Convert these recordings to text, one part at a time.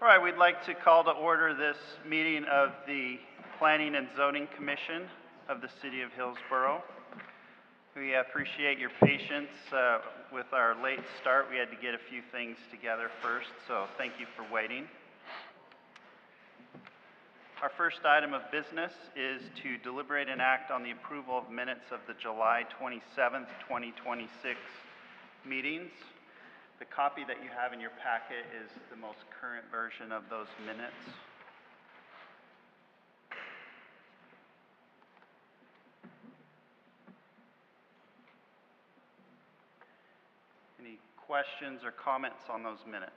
All right, we'd like to call to order this meeting of the Planning and Zoning Commission of the City of Hillsborough. We appreciate your patience with our late start. We had to get a few things together first, so thank you for waiting. Our first item of business is to deliberate and act on the approval of minutes of the July 27th, 2026 meetings. The copy that you have in your packet is the most current version of those minutes. Any questions or comments on those minutes?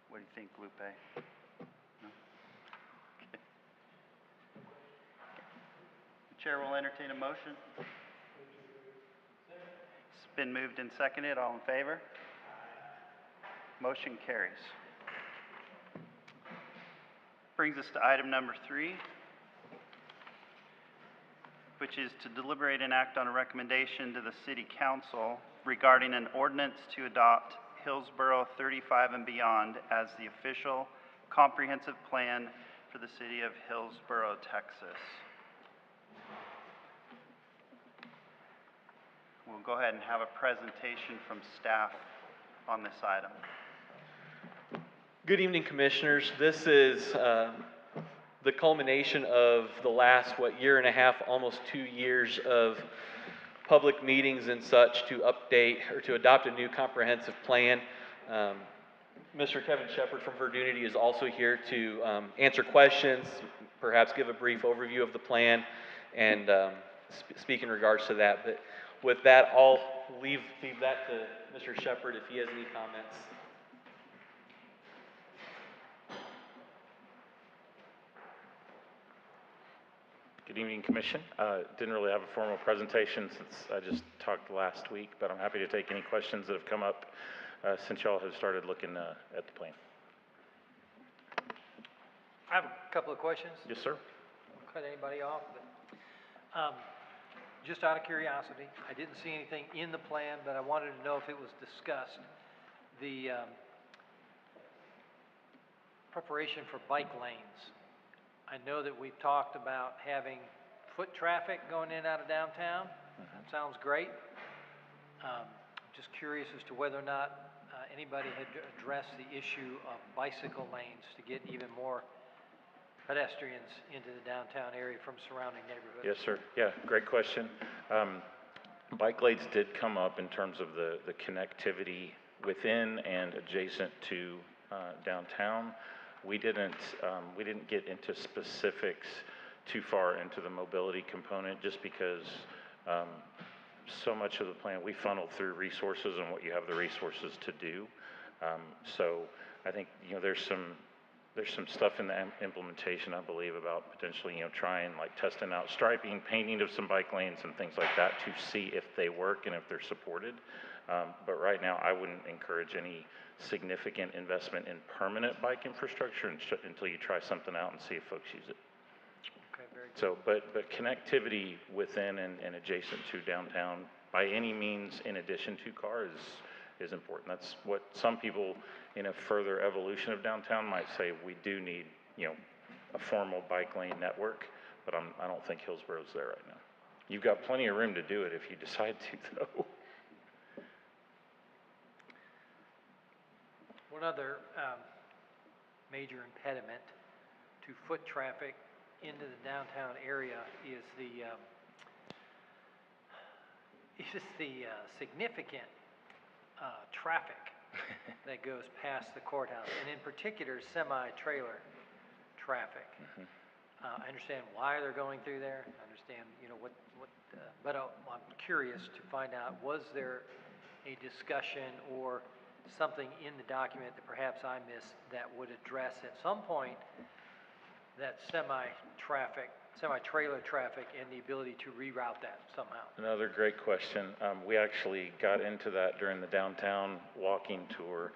What do you think, Lupe? No? Okay. The chair will entertain a motion. It's been moved and seconded. All in favor? Motion carries. Brings us to item number 3, which is to deliberate and act on a recommendation to the City Council regarding an ordinance to adopt Hillsborough 35 and beyond as the official comprehensive plan for the City of Hillsborough, Texas. We'll go ahead and have a presentation from staff on this item. Good evening, Commissioners. This is the culmination of the last, year and a half, almost 2 years of public meetings and such to update or to adopt a new comprehensive plan. Mr. Kevin Shepard from Verdunity is also here to answer questions, perhaps give a brief overview of the plan, and speak in regards to that. But with that, I'll leave that to Mr. Shepard if he has any comments. Good evening, Commission. Didn't really have a formal presentation since I just talked last week, but I'm happy to take any questions that have come up since y'all have started looking at the plan. I have a couple of questions. Yes, sir. Won't cut anybody off, but just out of curiosity, I didn't see anything in the plan, but I wanted to know if it was discussed. The preparation for bike lanes. I know that we've talked about having foot traffic going in and out of downtown. That sounds great. I'm just curious as to whether or not anybody had addressed the issue of bicycle lanes to get even more pedestrians into the downtown area from surrounding neighborhoods. Yes, sir. Yeah, great question. Bike lanes did come up in terms of the connectivity within and adjacent to downtown. We didn't get into specifics too far into the mobility component just because so much of the plan we funneled through resources and what you have the resources to do. So I think there's some stuff in the implementation, I believe, about potentially trying testing out striping, painting of some bike lanes and things like that to see if they work and if they're supported. But right now, I wouldn't encourage any significant investment in permanent bike infrastructure until you try something out and see if folks use it. Okay, very good. So, but connectivity within and adjacent to downtown, by any means, in addition to cars, is important. That's what some people in a further evolution of downtown might say. We do need, a formal bike lane network, but I don't think Hillsborough's there right now. You've got plenty of room to do it if you decide to, though. One other major impediment to foot traffic into the downtown area is the significant traffic that goes past the courthouse, and in particular semi-trailer traffic. I understand why they're going through there. I understand, but I'm curious to find out, was there a discussion or something in the document that perhaps I missed that would address at some point that semi-traffic semi-trailer traffic and the ability to reroute that somehow? Another great question. We actually got into that during the downtown walking tour.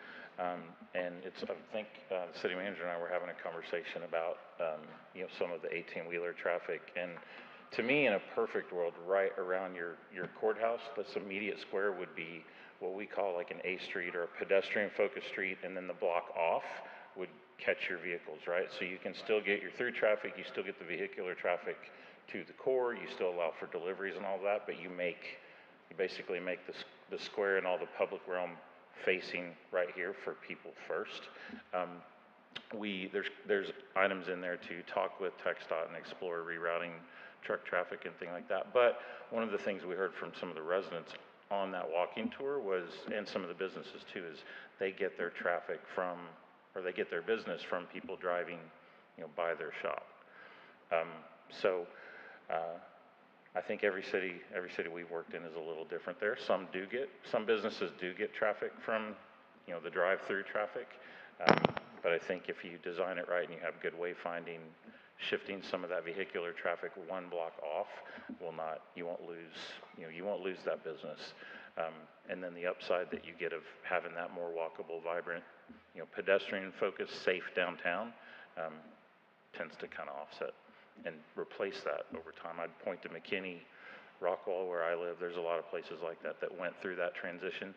And it's, I think, the city manager and I were having a conversation about, some of the 18-wheeler traffic. And to me, in a perfect world, right around your courthouse, this immediate square would be what we call like an A street or a pedestrian-focused street, and then the block off would catch your vehicles, right? So you can still get your through traffic, you still get the vehicular traffic to the core, you still allow for deliveries and all that, but you basically make the square and all the public realm facing right here for people first. There's items in there to talk with TxDOT and explore rerouting truck traffic and things like that. But one of the things we heard from some of the residents on that walking tour was, and some of the businesses too, is they get their traffic from, or they get their business from people driving, by their shop. I think every city we've worked in is a little different there. Some businesses do get traffic from, the drive-through traffic. But I think if you design it right and you have good wayfinding, shifting some of that vehicular traffic one block off you won't lose that business. And then the upside that you get of having that more walkable, vibrant, pedestrian-focused, safe downtown tends to kind of offset and replace that over time. I'd point to McKinney, Rockwall, where I live. There's a lot of places like that went through that transition.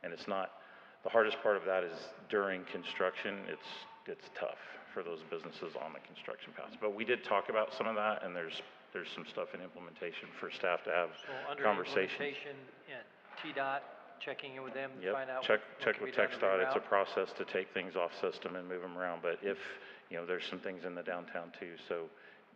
And it's not, the hardest part of that is during construction, it's tough for those businesses on the construction paths. But we did talk about some of that, and there's some stuff in implementation for staff to have conversations. So under implementation, TDOT, checking in with them to Yep, find out check what can be with done to TxDOT. It's a reroute? process to take things off system and move them around, but if, there's some things in the downtown too. So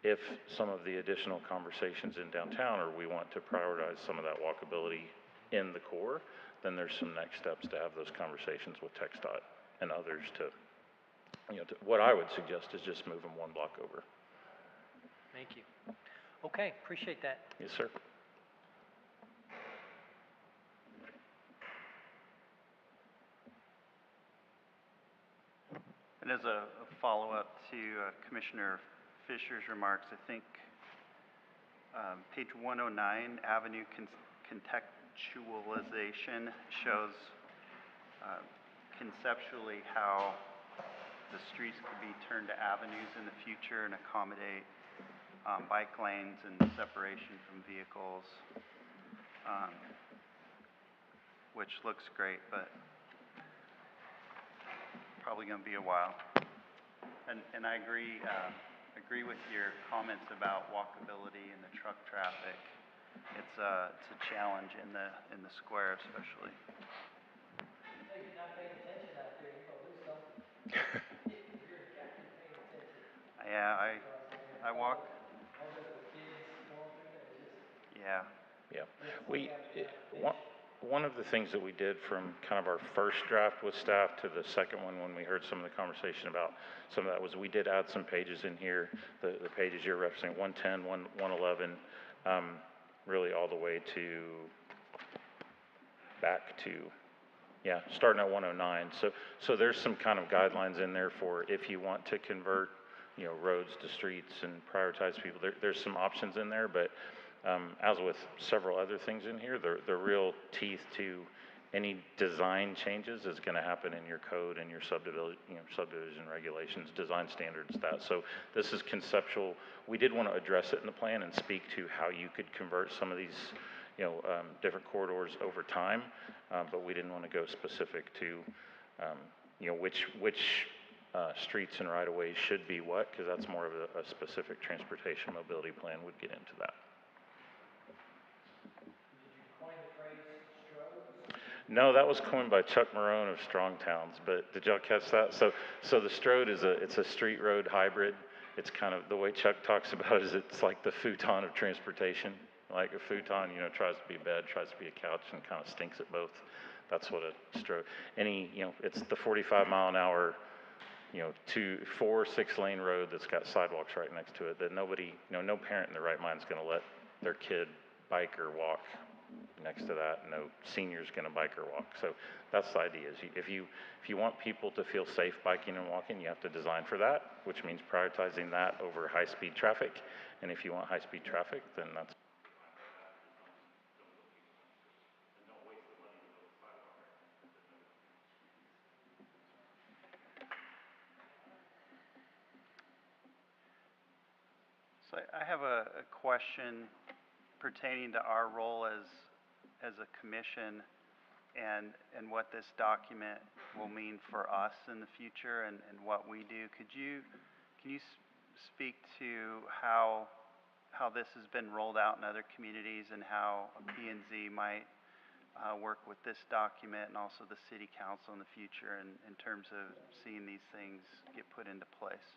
if some of the additional conversations in downtown, or we want to prioritize some of that walkability in the core, then there's some next steps to have those conversations with TxDOT and others to, what I would suggest is just move them one block over. Thank you. Okay, appreciate that. Yes, sir. And as a follow-up to Commissioner Fisher's remarks, I think page 109, Avenue Contextualization, shows conceptually how the streets could be turned to avenues in the future and accommodate bike lanes and separation from vehicles, which looks great, but probably going to be a while. And I agree with your comments about walkability and the truck traffic. It's a challenge in the square especially. If you're not paying attention out there, you're gonna lose something. If you're actually paying attention. Yeah, I walk. All those kids going through there, it's just. Yeah. Yeah, one of the things that we did from kind of our first draft with staff to the second one, when we heard some of the conversation about some of that, was we did add some pages in here, the pages you're referencing, 110, 111, really all the way to back to, starting at 109. So there's some kind of guidelines in there for if you want to convert, roads to streets and prioritize people. There's some options in there, but as with several other things in here, the real teeth to any design changes is going to happen in your code and your subdivision regulations, design standards, that. So this is conceptual. We did want to address it in the plan and speak to how you could convert some of these, different corridors over time, but we didn't want to go specific to, which streets and right-of-ways should be what, because that's more of a specific transportation mobility plan would get into that. No, that was coined by Chuck Marone of Strong Towns, but did y'all catch that? So the Strode it's a street road hybrid. It's kind of, the way Chuck talks about it is it's like the futon of transportation. Like a futon, tries to be a bed, tries to be a couch, and kind of stinks at both. That's what a Strode, it's the 45 mile an hour, 6-lane road that's got sidewalks right next to it that nobody, no parent in their right mind is going to let their kid bike or walk next to that, no senior's gonna bike or walk. So that's the idea, is if you want people to feel safe biking and walking, you have to design for that, which means prioritizing that over high-speed traffic. And if you want high-speed traffic, then that's. So I have a question pertaining to our role as a commission and what this document will mean for us in the future and what we do. Can you speak to how this has been rolled out in other communities and how P&Z might work with this document and also the city council in the future in terms of seeing these things get put into place?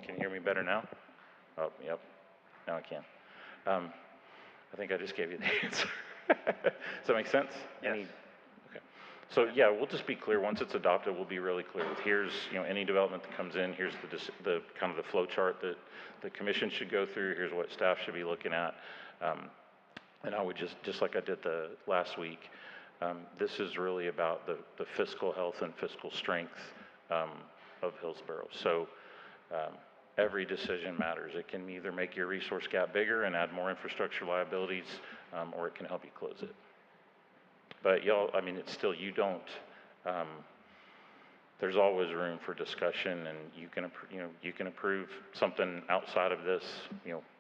Can you hear me better now? Oh, yep, now I can. I think I just gave you the answer. Does that make sense? Yes. Okay. So yeah, we'll just be clear, once it's adopted, we'll be really clear with here's, any development that comes in, here's the kind of the flow chart that the commission should go through, here's what staff should be looking at. And I would just like I did the last week, this is really about the fiscal health and fiscal strength of Hillsborough. So every decision matters. It can either make your resource gap bigger and add more infrastructure liabilities, or it can help you close it. But y'all, I mean, it's still, you don't, there's always room for discussion, and you can approve something outside of this,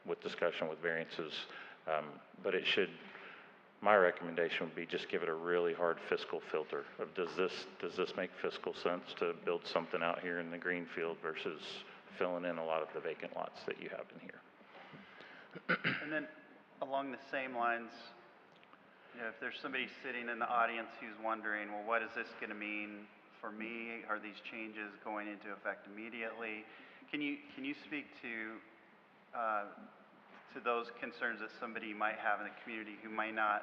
with discussion with variances. But it should, my recommendation would be just give it a really hard fiscal filter of does this make fiscal sense to build something out here in the greenfield versus filling in a lot of the vacant lots that you have in here. And then along the same lines, if there's somebody sitting in the audience who's wondering, well, what is this going to mean for me? Are these changes going into effect immediately? Can you speak to those concerns that somebody might have in the community who might not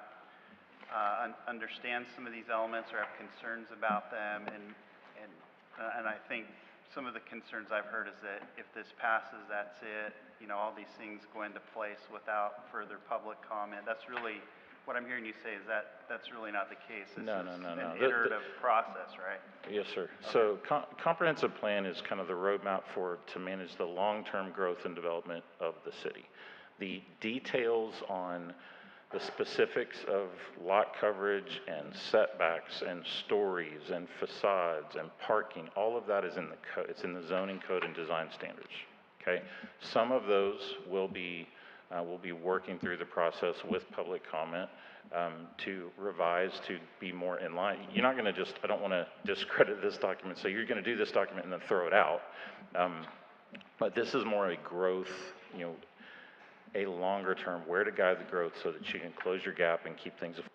understand some of these elements or have concerns about them? And I think some of the concerns I've heard is that if this passes, that's it, you know, all these things go into place without further public comment. That's really, what I'm hearing you say is that that's really not the case. No, no, This is no, an no. iterative process, right? Yes, sir. So comprehensive plan is kind of the roadmap to manage the long-term growth and development of the city. The details on the specifics of lot coverage and setbacks and stories and facades and parking, all of that is in the code. It's in the zoning code and design standards, okay? Some of those we'll be working through the process with public comment to revise, to be more in line. You're not gonna just, I don't wanna discredit this document, so you're gonna do this document and then throw it out. But this is more a growth, you know, a longer term, where to guide the growth so that you can close your gap and keep things affordable.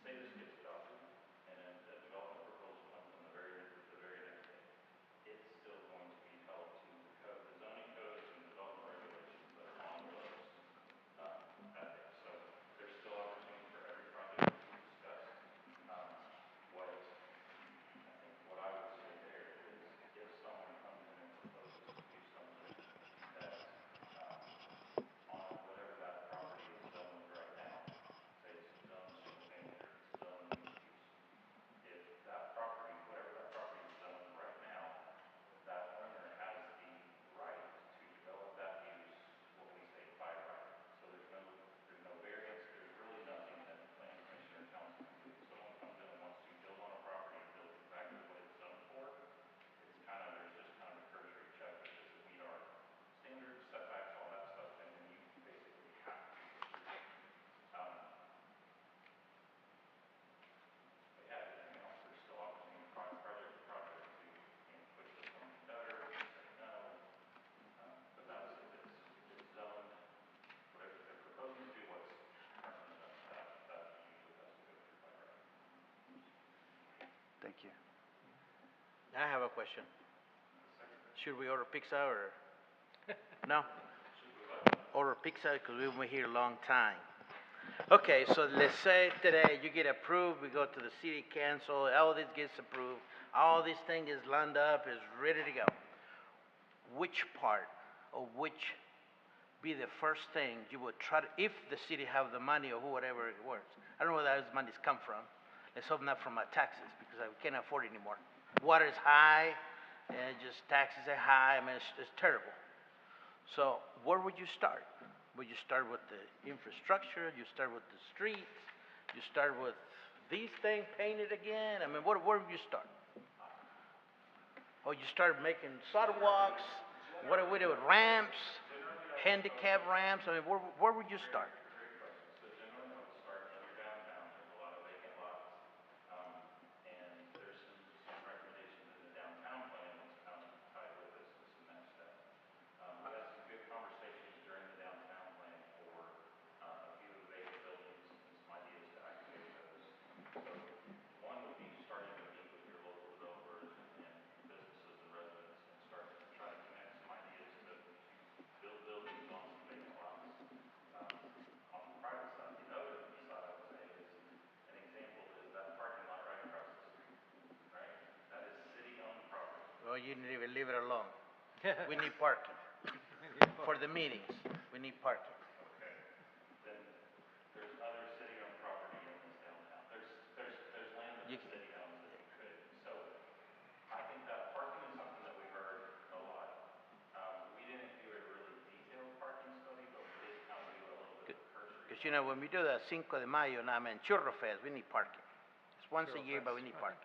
Say this gets adopted and then the development proposal comes in the very next day. It's still going to be held to the code, the zoning codes and development regulations that are on the books that day. So there's still opportunity for every project to be discussed. What I would say there is if someone comes in and proposes to do something that on whatever that property is zoned right now, say it's zoned single family or it's zoned mixed use. If that property, whatever that property is zoned right now, that owner has the right to develop that use, what we say by right. So there's no variance, there's really nothing that the planning commission or council can do. If someone comes in and wants to build on a property and build exactly what it's zoned for, it's kind of, there's just kind of a cursory check that does it meet our standards, setbacks, all that stuff, and then you basically have to proceed. But yeah, everything else, there's still opportunity project to project to, you know, push this one better, say no. But that's, if it's zoned, whatever, if they're proposing to do what's currently zoned, that usually has to go through by right. Thank you. I have a question. Should we order pizza or? No? Order pizza because we've been here a long time. Okay, so let's say today you get approved, we go to the city council, all this gets approved, all this thing is lined up, is ready to go. Which part or which be the first thing you would try to, if the city have the money or whatever it works? I don't know where those monies come from. Let's hope not from my taxes because I can't afford it anymore. Water is high, and just taxes are high. I mean, it's terrible. So where would you start? Would you start with the infrastructure? You start with the streets? You start with these things painted again? I mean, where would you start? Or you start making sidewalks? What do we do with ramps? Handicap ramps? I mean, where would you start? So generally I would start in your downtown, there's a lot of vacant lots. And there's some recommendations in the downtown plan that's kind of tied with this to some next steps. We had some good conversations during the downtown plan for a few of the vacant buildings and some ideas to activate those. So one would be starting to meet with your local developers and businesses and residents and start to try to connect some ideas to build buildings on some vacant lots. On the private side, the other piece I would say is, an example is that parking lot right across the street, right? That is city-owned property. Well, you need to leave it alone. We need parking. For the meetings, we need parking. Okay. Then there's other city-owned property in this downtown. There's land that the city owns that you could. So I think that parking is something that we heard a lot. We didn't do a really detailed parking study, but we did kind of do a little bit of cursory. Because, you know, when we do the Cinco de Mayo, and I mean Churro Fest, we need parking. It's once a year, but we need parking.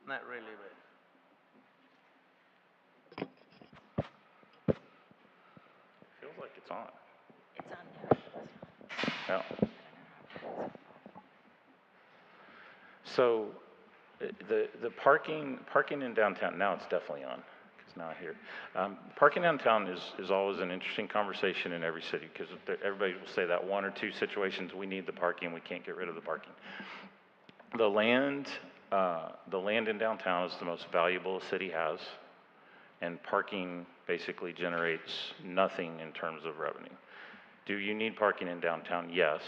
Not really, but. Feels like it's on. It's on there. Yeah. So the parking in downtown, now it's definitely on, because now I hear. Parking downtown is always an interesting conversation in every city, because everybody will say that one or two situations, we need the parking, we can't get rid of the parking. The land in downtown is the most valuable a city has, and parking basically generates nothing in terms of revenue. Do you need parking in downtown? Yes.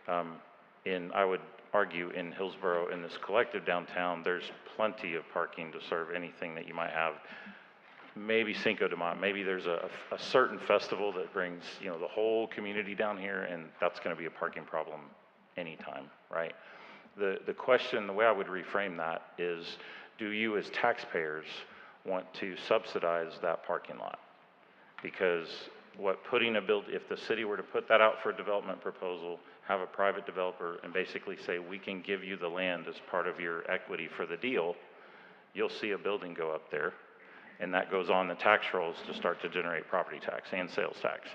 I would argue in Hillsborough, in this collective downtown, there's plenty of parking to serve anything that you might have. Maybe Cinco de Mayo, maybe there's a certain festival that brings, you know, the whole community down here, and that's gonna be a parking problem anytime, right? The question, the way I would reframe that is, do you as taxpayers want to subsidize that parking lot? Because if the city were to put that out for a development proposal, have a private developer and basically say, we can give you the land as part of your equity for the deal, you'll see a building go up there, and that goes on the tax rolls to start to generate property tax and sales tax.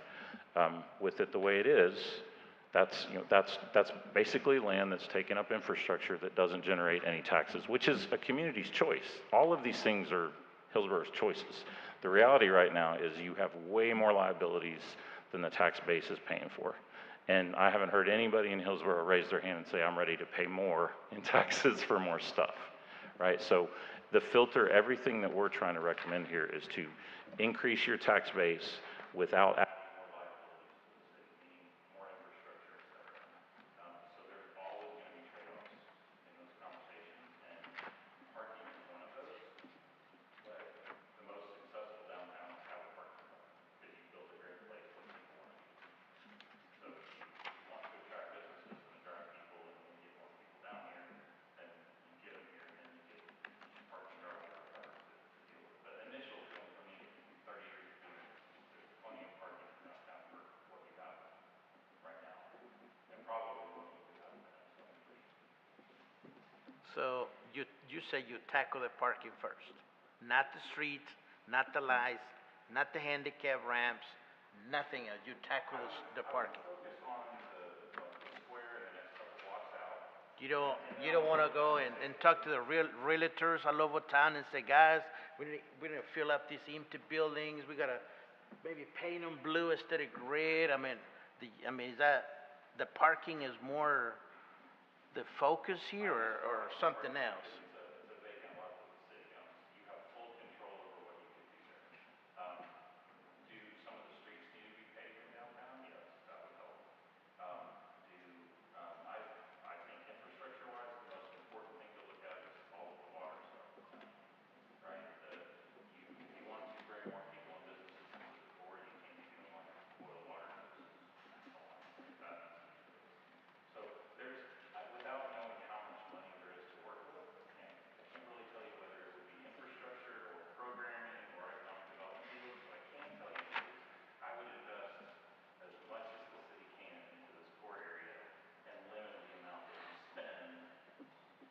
With it the way it is, that's basically land that's taken up infrastructure that doesn't generate any taxes, which is a community's choice. All of these things are Hillsborough's choices. The reality right now is you have way more liabilities than the tax base is paying for. And I haven't heard anybody in Hillsborough raise their hand and say, I'm ready to pay more in taxes for more stuff, right? So the filter, everything that we're trying to recommend here is to increase your tax base without adding more liabilities to the city, meaning more infrastructure, et cetera. So there's always going to be trade-offs in those conversations, and parking is one of those. But the most successful downtowns have a parking lot because you build a great place when people want to use it. So if you want to attract businesses and attract people and get more people down here, then you get them here and you get parking drivers or whatever to deal with. But initial, I mean, 30 years ago, there's plenty of parking in downtown for what you have right now, and probably what you could have in the next 20 years. So you say you tackle the parking first, not the streets, not the lights, not the handicap ramps, nothing else. You tackle the parking. Focus on the square and the next couple blocks out. You don't want to go and talk to the realtors all over town and say, guys, we need to fill up these empty buildings. We gotta maybe paint them blue instead of red. I mean, is that the parking is more the focus here or something else? It's a vacant lot that the city owns. You have full control over what you can do there. Do some of the streets need to be paved in downtown? Yes, that would help. I think infrastructure-wise, the most important thing to look at is all of the water stuff, right? If you want to bring more people and businesses into the core, you can't be doing like boil water systems and so on. That needs to be fixed. So without knowing how much money there is to work with, I can't really tell you whether it would be infrastructure or programming or economic development deals. What I can tell you is I would invest as much as the city can into this core area and limit the amount that you spend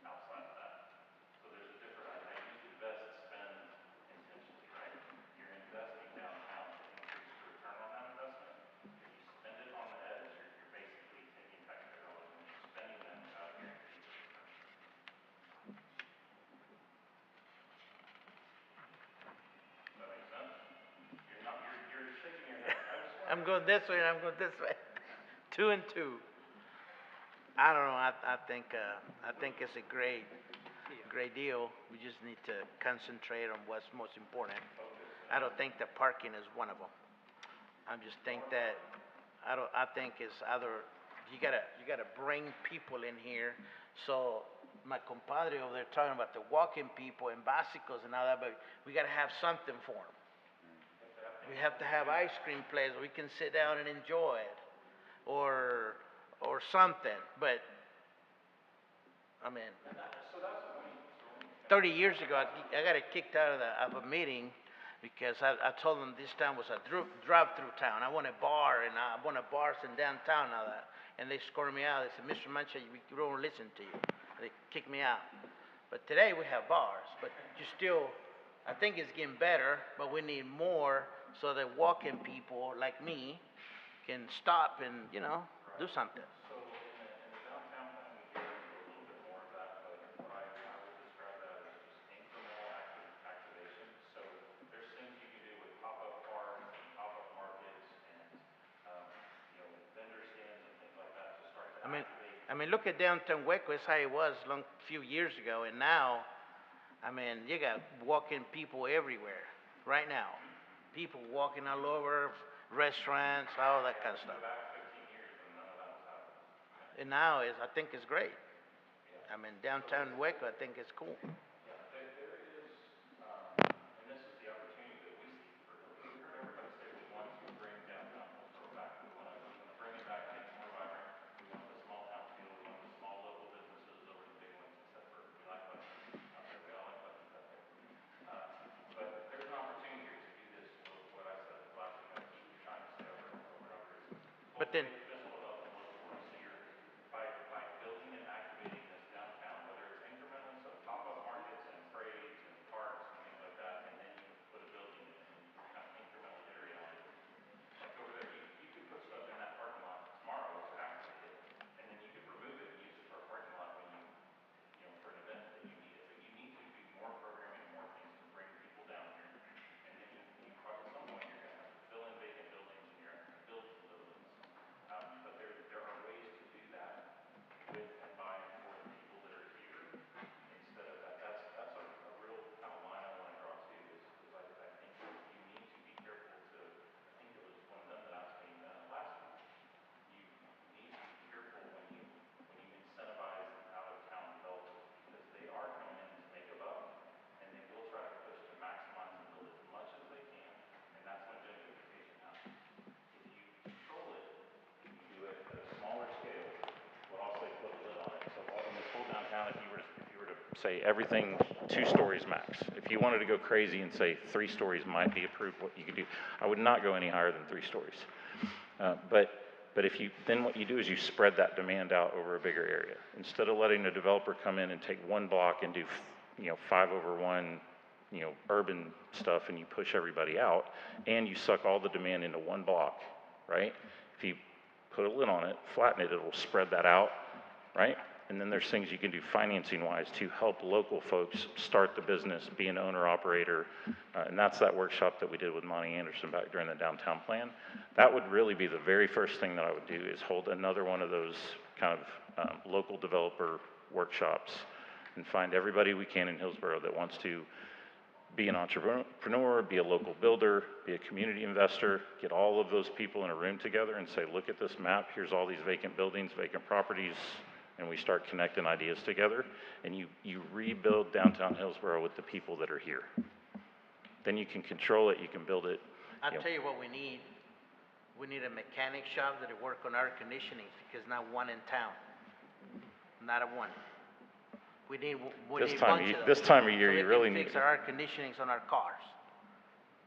outside of that. So there's a different, I use invest, spend intentionally, right? You're investing downtown to increase the return on that investment. If you spend it on the edge, you're basically taking taxpayer dollars and you're spending them without a guarantee of return. Does that make sense? You're shaking your head. I'm going this way and I'm going this way. 2 and 2. I don't know. I think it's a great deal. We just need to concentrate on what's most important. I don't think the parking is one of them. I just think that I think it's other. You gotta bring people in here. So my compadre over there talking about the walking people and bicycles and all that, but we gotta have something for them. We have to have ice cream places we can sit down and enjoy it, or something. But I mean, 30 years ago, I got kicked out of a meeting because I told them this town was a drive-through town. I want a bar, and I want a bars in downtown and all that. And they scored me out. They said, Mr. Mancha, we don't listen to you. They kicked me out. But today we have bars, but you still, I think it's getting better, but we need more so that walking people like me can stop and, do something. So in the downtown plan, we get into a little bit more of that, but what I would describe that as just incremental activation. So there's things you can do with pop-up farms and pop-up markets and, vendor stands and things like that to start to activate. I mean, look at downtown Waco. It's how it was a few years ago, and now, you got walking people everywhere. Right now, people walking all over, restaurants, all that kind of stuff. Back to And now is, I think it's great. I mean, downtown Waco, I think it's cool. But then, if you were to say everything 2 stories max, if you wanted to go crazy and say 3 stories might be approved, what you could do, I would not go any higher than 3 stories. But if you, then what you do is you spread that demand out over a bigger area. Instead of letting a developer come in and take 1 block and do, 5/1, urban stuff, and you push everybody out, and you suck all the demand into 1 block, right? If you put a lid on it, flatten it, it'll spread that out, right? And then there's things you can do financing-wise to help local folks start the business, be an owner-operator, and that's that workshop that we did with Monty Anderson back during the downtown plan. That would really be the very first thing that I would do, is hold another one of those kind of local developer workshops and find everybody we can in Hillsborough that wants to be an entrepreneur, be a local builder, be a community investor, get all of those people in a room together and say, look at this map, here's all these vacant buildings, vacant properties, and we start connecting ideas together, and you rebuild downtown Hillsborough with the people that are here. Then you can control it, you can build it. I'll tell you what we need. We need a mechanic shop that'll work on air conditioning, because not one in town. Not a one. We need This a time bunch of of them. this time of year, So you they really can need. fix our air conditionings on our cars.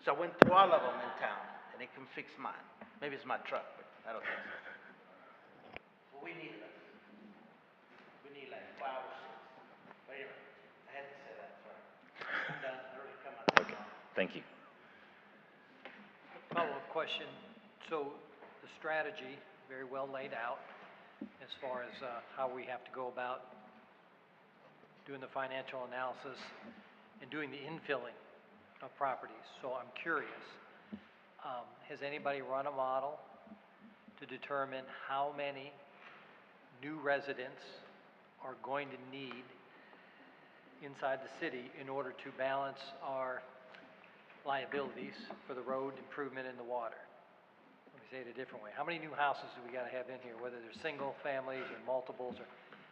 So I went through all of them in town, and they can fix mine. Maybe it's my truck, but I don't think so. But we need like 5 or 6. But anyway, I had to say that, sorry. I'm done, I already come out. Okay, thank you. Follow-up question. So the strategy, very well laid out as far as how we have to go about doing the financial analysis and doing the infilling of properties. So I'm curious, has anybody run a model to determine how many new residents are going to need inside the city in order to balance our liabilities for the road improvement and the water? Let me say it a different way. How many new houses do we gotta have in here, whether they're single families or multiples, or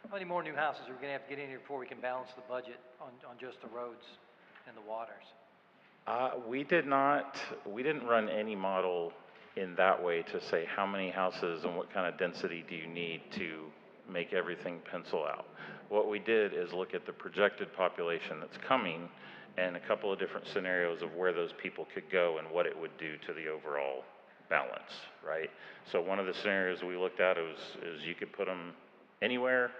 how many more new houses are we gonna have to get in here before we can balance the budget on just the roads and the waters? We didn't run any model in that way to say how many houses and what kind of density do you need to make everything pencil out. What we did is look at the projected population that's coming and a couple of different scenarios of where those people could go and what it would do to the overall balance, right? So one of the scenarios we looked at is you could put them anywhere,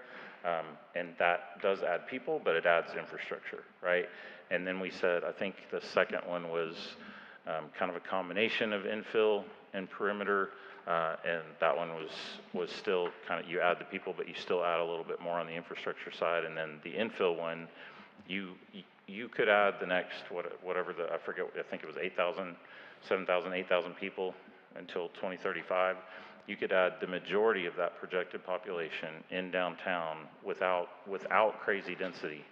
and that does add people, but it adds infrastructure, right? And then we said, I think the second one was kind of a combination of infill and perimeter, and that one was still kind of, you add the people, but you still add a little bit more on the infrastructure side. And then the infill one, you could add the next, whatever the, I forget, I think it was 8,000, 7,000, 8,000 people until 2035. You could add the majority of that projected population in downtown without crazy density.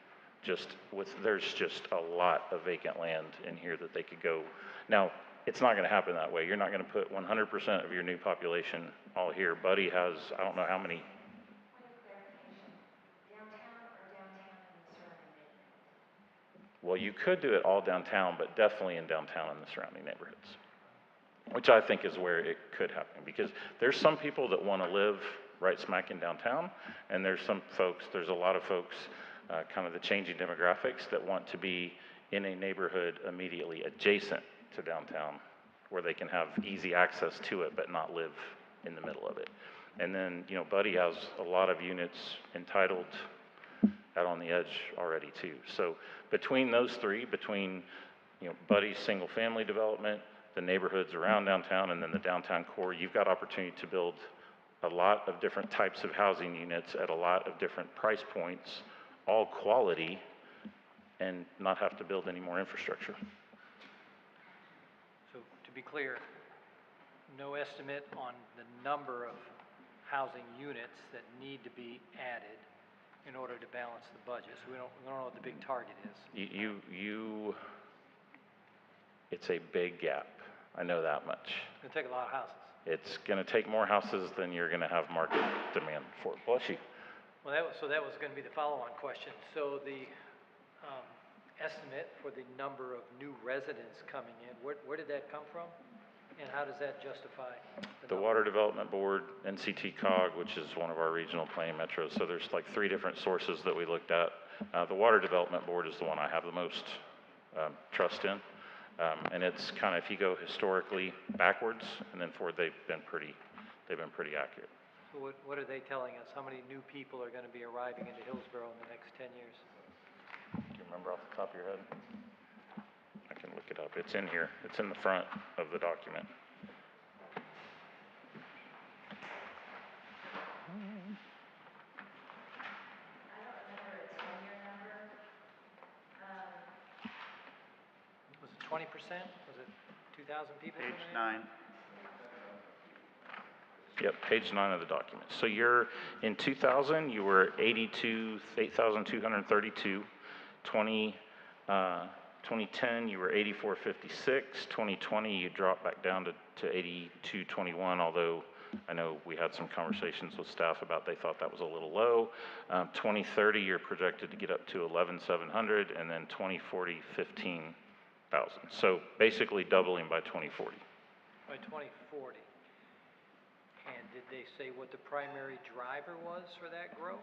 There's just a lot of vacant land in here that they could go. Now, it's not gonna happen that way. You're not gonna put 100% of your new population all here. Buddy has, I don't know how many Well, you could do it all downtown, but definitely in downtown and the surrounding neighborhoods, which I think is where it could happen, because there's some people that want to live right smack in downtown, and there's a lot of folks, kind of the changing demographics, that want to be in a neighborhood immediately adjacent to downtown, where they can have easy access to it, but not live in the middle of it. And then, Buddy has a lot of units entitled out on the edge already too. So between those three, between, Buddy's single-family development, the neighborhoods around downtown, and then the downtown core, you've got opportunity to build a lot of different types of housing units at a lot of different price points, all quality, and not have to build any more infrastructure. So to be clear, no estimate on the number of housing units that need to be added in order to balance the budget. So we don't know what the big target is. It's a big gap. I know that much. It's gonna take a lot of houses. It's gonna take more houses than you're gonna have market demand for. Bless you. Well, that was gonna be the follow-on question. So the, estimate for the number of new residents coming in, where did that come from? And how does that justify The number? Water Development Board, NCT COG, which is one of our regional planning metros, so there's like 3 different sources that we looked at. The Water Development Board is the one I have the most trust in. And it's kind of, if you go historically backwards and then forward, they've been pretty accurate. So what are they telling us? How many new people are gonna be arriving into Hillsborough in the next 10 years? Do you remember off the top of your head? I can look it up. It's in here. It's in the front of the document. Was it 20%? Was it 2,000 people? Page coming in? 9. Yep, page 9 of the document. So in 2000, you were 8,232. 2010, you were 8,456. 2020, you dropped back down to 8,221, although I know we had some conversations with staff about they thought that was a little low. 2030, you're projected to get up to 11,700, and then 2040, 15,000. So basically doubling by 2040. By 2040. And did they say what the primary driver was for that growth?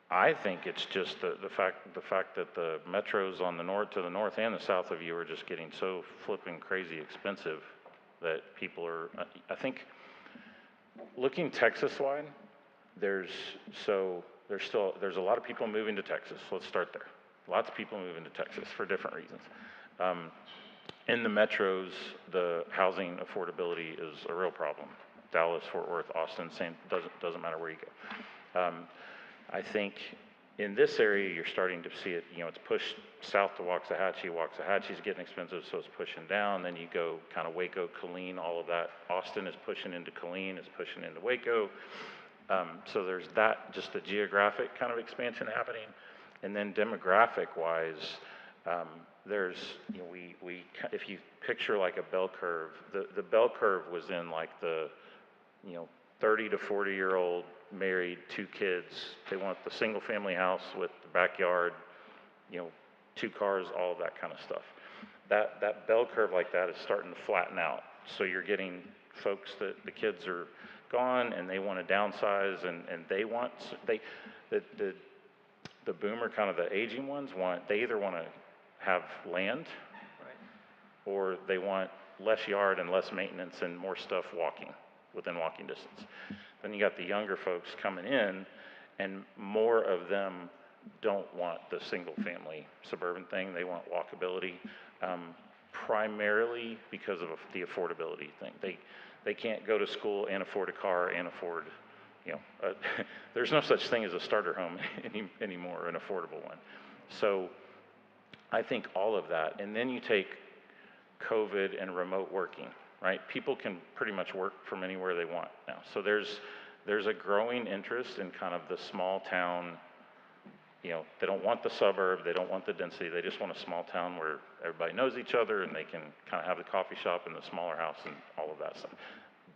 I think it's just the fact that the metros on the north and the south of you are just getting so flipping crazy expensive that people are, I think, looking Texas-wide, there's a lot of people moving to Texas. Let's start there. Lots of people moving to Texas for different reasons. In the metros, the housing affordability is a real problem. Dallas, Fort Worth, Austin, same, doesn't matter where you go. I think in this area, you're starting to see it, it's pushed south to Waxahachie. Waxahachie's getting expensive, so it's pushing down. Then you go kind of Waco, Killeen, all of that. Austin is pushing into Killeen, is pushing into Waco. So there's that, just the geographic kind of expansion happening. And then demographic-wise, there's, if you picture like a bell curve, the bell curve was in like the, 30 to 40-year-old, married, 2 kids. They want the single-family house with the backyard, 2 cars, all of that kind of stuff. That bell curve like that is starting to flatten out. So you're getting folks that the kids are gone and they want to downsize, and they want, the boomer, kind of the aging ones, they either want to have land, Right. or they want less yard and less maintenance and more stuff within walking distance. Then you got the younger folks coming in, and more of them don't want the single family suburban thing. They want walkability, primarily because of the affordability thing. They can't go to school and afford a car and afford, there's no such thing as a starter home anymore, an affordable one. So I think all of that, and then you take COVID and remote working, right? People can pretty much work from anywhere they want now. So there's a growing interest in kind of the small town, they don't want the suburb, they don't want the density, they just want a small town where everybody knows each other and they can kind of have the coffee shop and the smaller house and all of that stuff.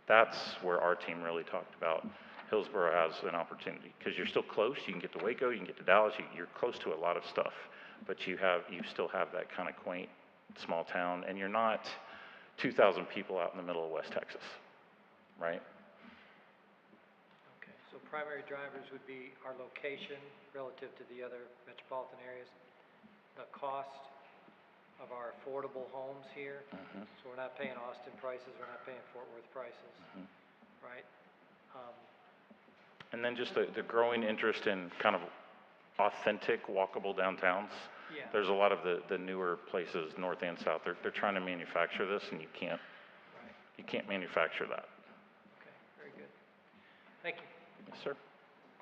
That's where our team really talked about Hillsborough has an opportunity, because you're still close, you can get to Waco, you can get to Dallas, you're close to a lot of stuff, but you still have that kind of quaint, small town, and you're not 2,000 people out in the middle of West Texas, right? Okay, so primary drivers would be our location relative to the other metropolitan areas, the cost of our affordable homes here. So we're not paying Austin prices, we're not paying Fort Worth prices, right? And then just the growing interest in kind of authentic, walkable downtowns. Yeah. There's a lot of the newer places, north and south, they're trying to manufacture this, and you can't manufacture that. Okay, very good. Thank you. Yes, sir.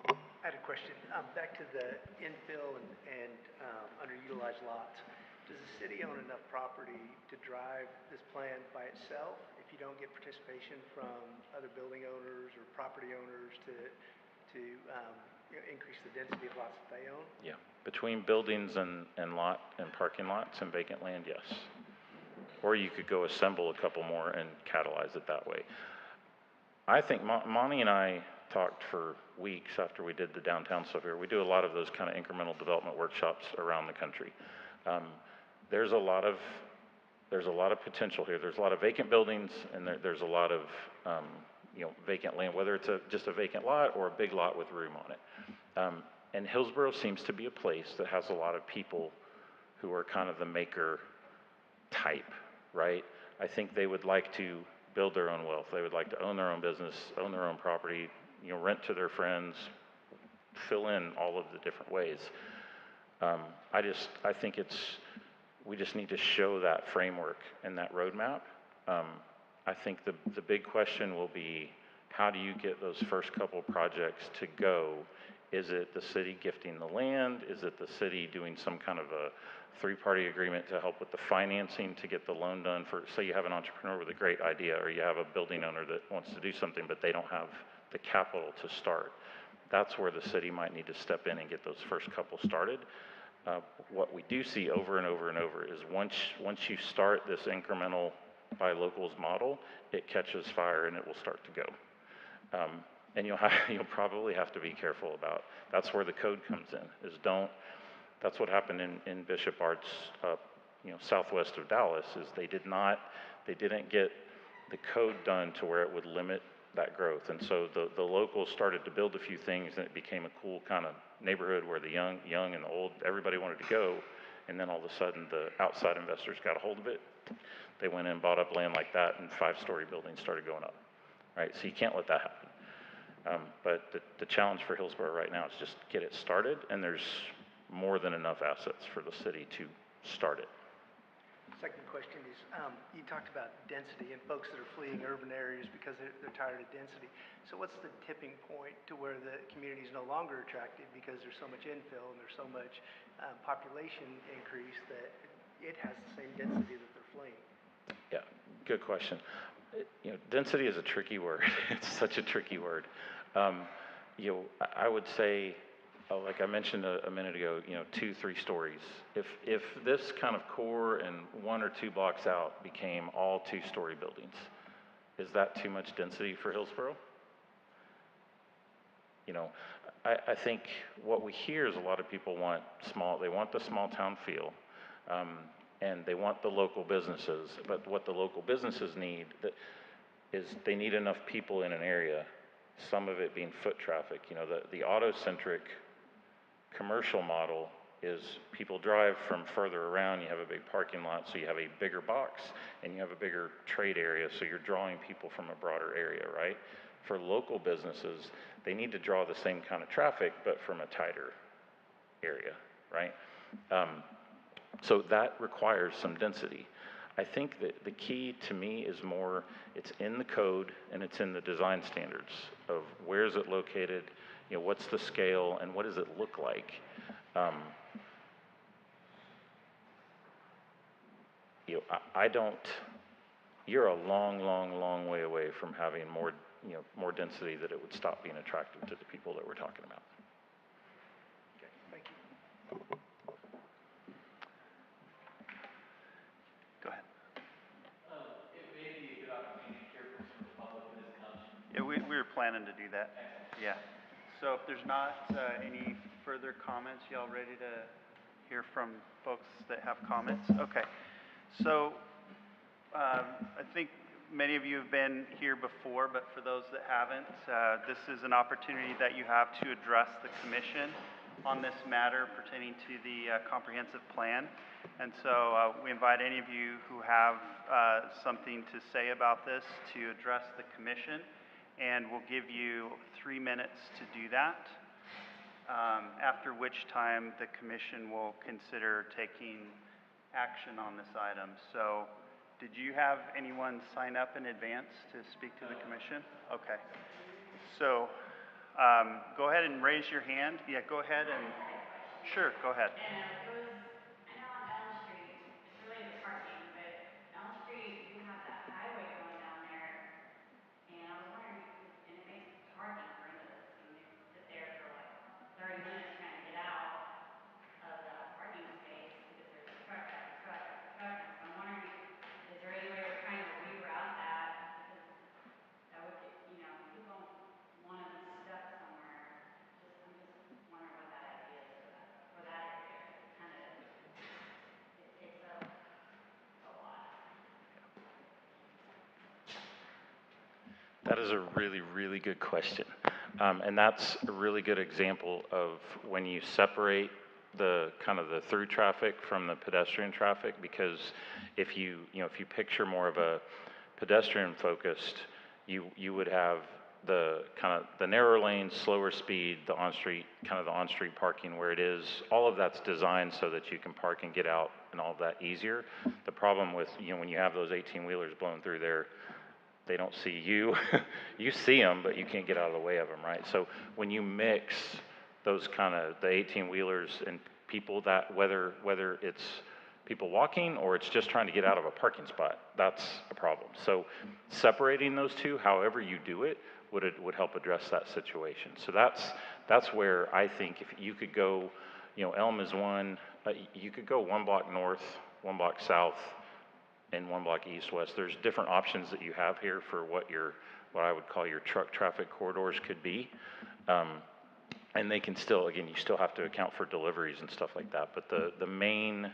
I had a question. Back to the infill and underutilized lots. Does the city own enough property to drive this plan by itself if you don't get participation from other building owners or property owners to increase the density of lots that they own? Yeah, between buildings and parking lots and vacant land, yes. Or you could go assemble a couple more and catalyze it that way. I think Monty and I talked for weeks after we did the downtown stuff here. We do a lot of those kind of incremental development workshops around the country. There's a lot of potential here. There's a lot of vacant buildings, and there's a lot of vacant land, whether it's just a vacant lot or a big lot with room on it. And Hillsborough seems to be a place that has a lot of people who are kind of the maker type, right? I think they would like to build their own wealth. They would like to own their own business, own their own property, rent to their friends, fill in all of the different ways. I think we just need to show that framework and that roadmap. I think the big question will be, how do you get those first couple projects to go? Is it the city gifting the land? Is it the city doing some kind of a three-party agreement to help with the financing to get the loan done for, say you have an entrepreneur with a great idea, or you have a building owner that wants to do something, but they don't have the capital to start. That's where the city might need to step in and get those first couple started. What we do see over and over and over is once you start this incremental buy locals model, it catches fire and it will start to go. And you'll probably have to be careful about, that's where the code comes in, that's what happened in Bishop Arts, southwest of Dallas, is they didn't get the code done to where it would limit that growth. And so the locals started to build a few things, and it became a cool kind of neighborhood where the young and the old, everybody wanted to go. And then all of a sudden the outside investors got a hold of it. They went in and bought up land like that, and 5-story buildings started going up, right? So you can't let that happen. But the challenge for Hillsborough right now is just get it started, and there's more than enough assets for the city to start it. Second question is, you talked about density and folks that are fleeing urban areas because they're tired of density. So what's the tipping point to where the community is no longer attractive because there's so much infill and there's so much population increase that it has the same density that they're fleeing? Yeah, good question. Density is a tricky word. It's such a tricky word. I would say, like I mentioned a minute ago, 2-3 stories. If this kind of core and 1 or 2 blocks out became all 2-story buildings, is that too much density for Hillsborough? I think what we hear is a lot of people want they want the small town feel, and they want the local businesses, but what the local businesses need is they need enough people in an area, some of it being foot traffic. The auto-centric commercial model is people drive from further around, you have a big parking lot, so you have a bigger box, and you have a bigger trade area, so you're drawing people from a broader area, right? For local businesses, they need to draw the same kind of traffic, but from a tighter area, right? So that requires some density. I think that the key to me is more, it's in the code and it's in the design standards of where is it located, what's the scale, and what does it look like? You're a long way away from having more density that it would stop being attractive to the people that we're talking about. Okay, thank you. Go ahead. It may be a good opportunity to hear from some of the public when this comes. Yeah, we were planning to do that. Yeah. So if there's not any further comments, y'all ready to hear from folks that have comments? Okay. So I think many of you have been here before, but for those that haven't, this is an opportunity that you have to address the commission on this matter pertaining to the comprehensive plan. And so we invite any of you who have something to say about this to address the commission, and we'll give you 3 minutes to do that, after which time the commission will consider taking action on this item. So did you have anyone sign up in advance to speak to the commission? Okay. So go ahead and raise your hand. Yeah, go ahead and, sure, go ahead. I know on Elm Street, it's related to parking, but Elm Street, you have that highway going down there, and I was wondering, and it makes it hard to get into this, and you sit there for like 30 minutes trying to get out of the parking space, because there's truck after truck after truck, and so I'm wondering, is there any way we're trying to reroute that, because that would get, people want to be stuck somewhere, I'm just wondering what that idea is for that area, it's kind of, it takes up a lot. That is a really, really good question. And that's a really good example of when you separate the kind of the through traffic from the pedestrian traffic, because if you picture more of a pedestrian focused, you would have the kind of the narrower lanes, slower speed, the on-street parking where it is, all of that's designed so that you can park and get out and all of that easier. The problem with, when you have those 18-wheelers blowing through there, they don't see you. You see them, but you can't get out of the way of them, right? So when you mix those kind of the 18-wheelers and people, that whether it's people walking or it's just trying to get out of a parking spot, that's a problem. So separating those two, however you do it, would help address that situation. So that's where I think if you could go, Elm is one, you could go 1 block north, 1 block south, and 1 block east-west. There's different options that you have here for what I would call your truck traffic corridors could be. And they can still, again, you still have to account for deliveries and stuff like that. But the main,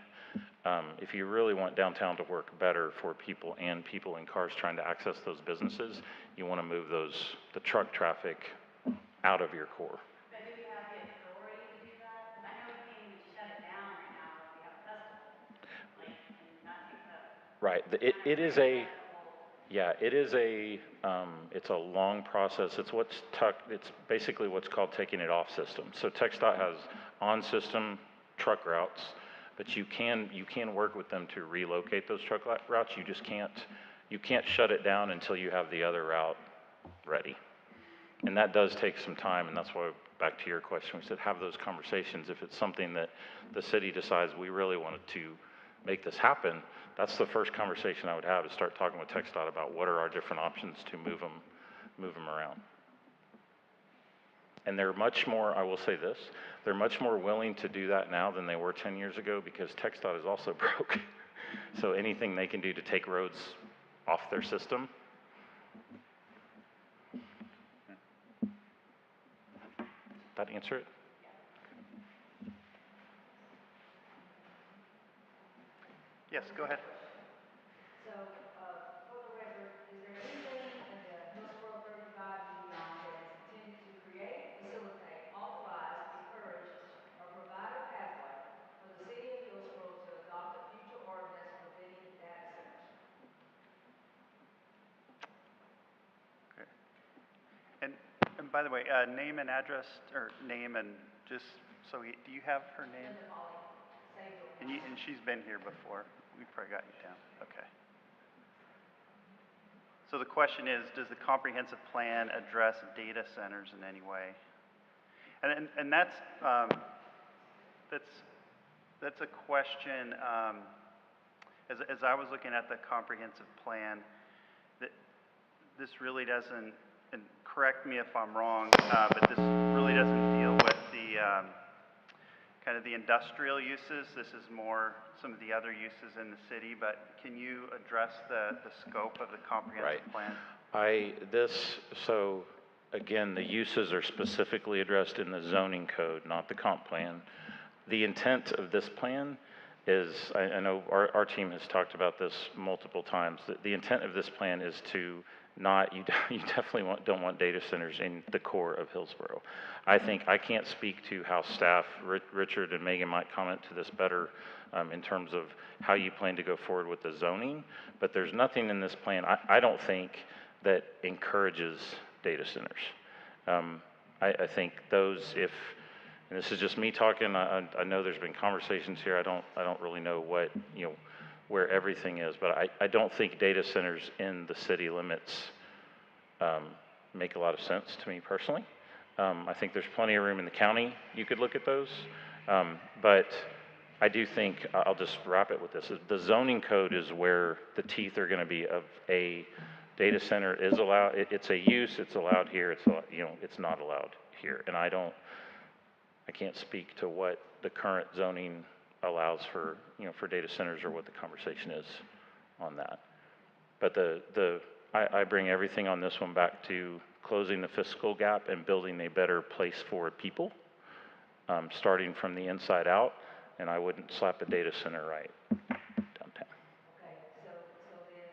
if you really want downtown to work better for people and people in cars trying to access those businesses, you want to move the truck traffic out of your core. But do we have the authority to do that? Because I know we can't even shut it down right now if we have a festival, and that takes up. Right. It's a long process. It's basically what's called taking it off system. So TxDOT has on-system truck routes, but you can work with them to relocate those truck routes. You can't shut it down until you have the other route ready. And that does take some time, and that's why, back to your question, we said have those conversations. If it's something that the city decides we really wanted to make this happen, that's the first conversation I would have, is start talking with TxDOT about what are our different options to move them around. And they're much more, I will say this, they're much more willing to do that now than they were 10 years ago, because TxDOT is also broke. So anything they can do to take roads off their system. That answer it? Yes, go ahead. So, for the record, is there anything in the Hillsborough 35 and beyond that is intended to create, facilitate, authorize, encourage, or provide a pathway for the city of Hillsborough to adopt a future ordinance preventing data centers? Okay. And by the way, name and address, or name and just, do you have her name? Linda Molly, save And she's been here before. We probably got you down. Okay. So the question is, does the comprehensive plan address data centers in any way? And that's a question, as I was looking at the comprehensive plan, that this really doesn't, and correct me if I'm wrong, but this really doesn't deal with the kind of the industrial uses. This is more some of the other uses in the city, but can you address the scope of the comprehensive plan? So Again, the uses are specifically addressed in the zoning code, not the comp plan. The intent of this plan is, I know our team has talked about this multiple times, that the intent of this plan is to not, you definitely don't want data centers in the core of Hillsborough. I think, I can't speak to how staff, Richard and Megan might comment to this better in terms of how you plan to go forward with the zoning, but there's nothing in this plan, I don't think, that encourages data centers. I think those, and this is just me talking, I know there's been conversations here, I don't really know what, where everything is, but I don't think data centers in the city limits make a lot of sense to me personally. I think there's plenty of room in the county you could look at those, but I do think, I'll just wrap it with this, the zoning code is where the teeth are gonna be of a data center is allowed, it's a use, it's allowed here, it's not allowed here, and I can't speak to what the current zoning allows for, for data centers or what the conversation is on that. But I bring everything on this one back to closing the fiscal gap and building a better place for people, starting from the inside out, and I wouldn't slap a data center right downtown. Okay, so then,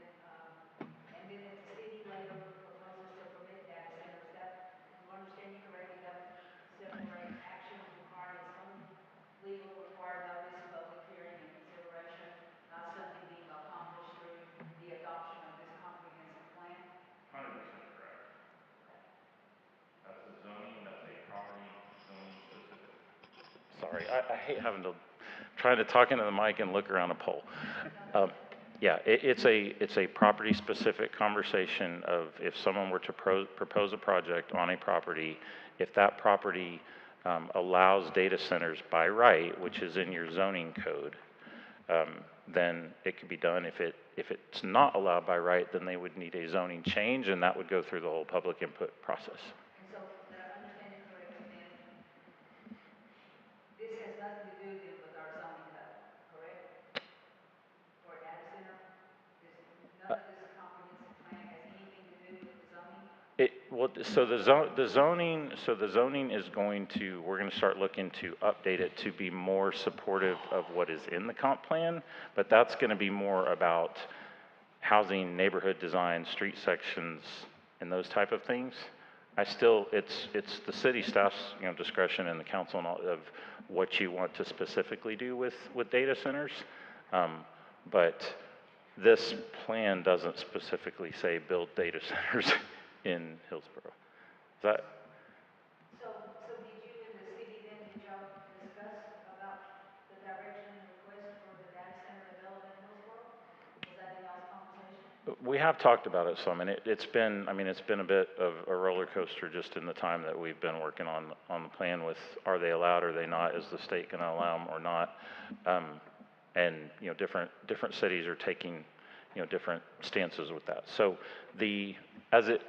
and then if the city later proposes to permit data centers, that, if I understand you correctly, that separate action requiring its own legal required notice, public hearing and consideration, not simply being accomplished through the adoption of this comprehensive plan? 100% correct. That's the zoning, that's a property zoning specific. Sorry, I hate having to, trying to talk into the mic and look around a pole. Yeah, it's a property specific conversation of if someone were to propose a project on a property, if that property allows data centers by right, which is in your zoning code, then it could be done. If it's not allowed by right, then they would need a zoning change, and that would go through the whole public input process. And so, that I understand it correctly, then, this has nothing to do then with our zoning code, correct? For a data center? None of this comprehensive plan has anything to do with the zoning? So the zoning is going to, we're going to start looking to update it to be more supportive of what is in the comp plan, but that's going to be more about housing, neighborhood design, street sections, and those type of things. It's the city staff's, discretion and the council and all of what you want to specifically do with data centers. But this plan doesn't specifically say build data centers in Hillsborough. Is that? So did you and the city then, did y'all discuss about the direction and request for the data center development in Hillsborough? Was that in y'all's conversation? We have talked about it some, and it's been a bit of a roller coaster just in the time that we've been working on the plan with, are they allowed, are they not, is the state gonna allow them or not? And, different cities are taking, different stances with that. So as it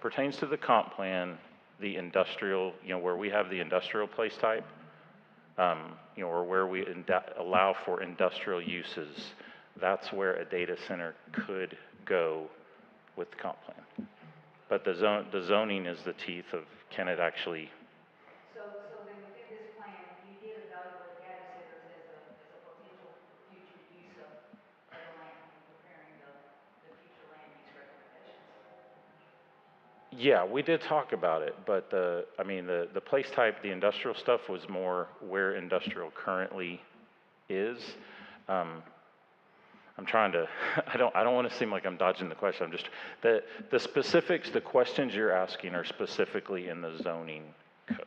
pertains to the comp plan, the industrial, where we have the industrial place type, or where we allow for industrial uses, that's where a data center could go with the comp plan. But the zoning is the teeth of, can it actually? So then within this plan, you did evaluate data centers as a potential future use of the land in preparing the future land use recommendations? Yeah, we did talk about it, but the place type, the industrial stuff was more where industrial currently is. I'm trying to, I don't want to seem like I'm dodging the question. I'm just, the specifics, the questions you're asking are specifically in the zoning code.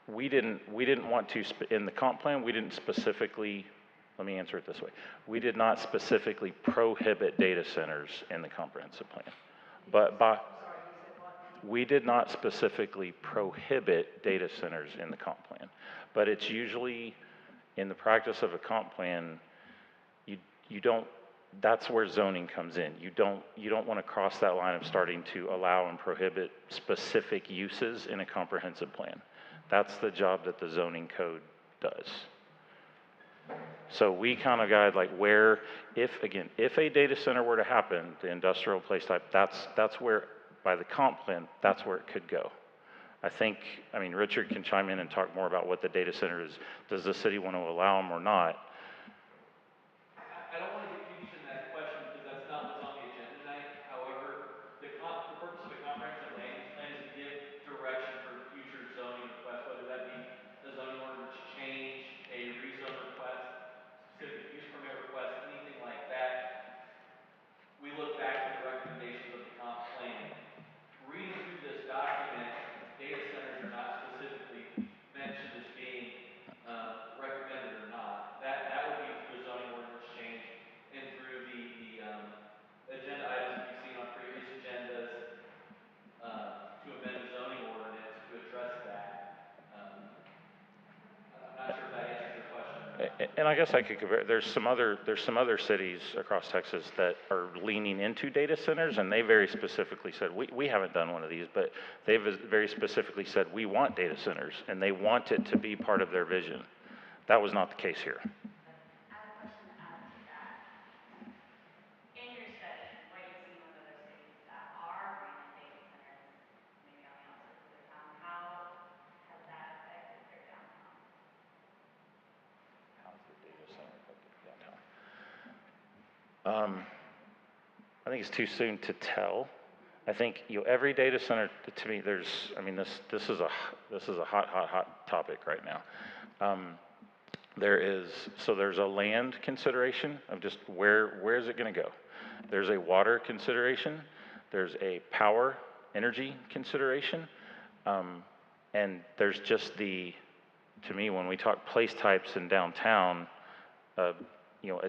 We didn't want to, in the comp plan, we didn't specifically, let me answer it this way. We did not specifically prohibit data centers in the comprehensive plan. We did not specifically prohibit data centers in the comp plan. But it's usually, in the practice of a comp plan, you don't, that's where zoning comes in. You don't want to cross that line of starting to allow and prohibit specific uses in a comprehensive plan. That's the job that the zoning code does. So we kind of guide like where, again, if a data center were to happen, the industrial place type, that's where, by the comp plan, that's where it could go. I mean, Richard can chime in and talk more about what the data center is. Does the city want to allow them or not? I don't want to get too deep in that question because that's not what's on the agenda tonight. However, the purpose of a comprehensive land use plan is to give direction for future zoning requests, whether that be a zoning ordinance change, a rezone request, specific use permit request, anything like that. We look back to the recommendations of the comp plan. Reading through this document, data centers are not specifically mentioned as being recommended or not. That would be through a zoning ordinance change and through the agenda items that you've seen on previous agendas to amend the zoning ordinance to address that. I'm not sure if that answers your question or not. And I guess I could compare, there's some other cities across Texas that are leaning into data centers, and they very specifically said, we haven't done one of these, but they've very specifically said, we want data centers, and they want it to be part of their vision. That was not the case here. I have a question to add to that. In your study, what you've seen with other cities that are bringing data centers, maybe on the outskirts of their town, how has that affected their downtown? How's the data center affected downtown? I think it's too soon to tell. I think, every data center, to me, this is a hot topic right now. There's a land consideration of just where is it going to go? There's a water consideration. There's a power, energy consideration. And there's just to me, when we talk place types in downtown, a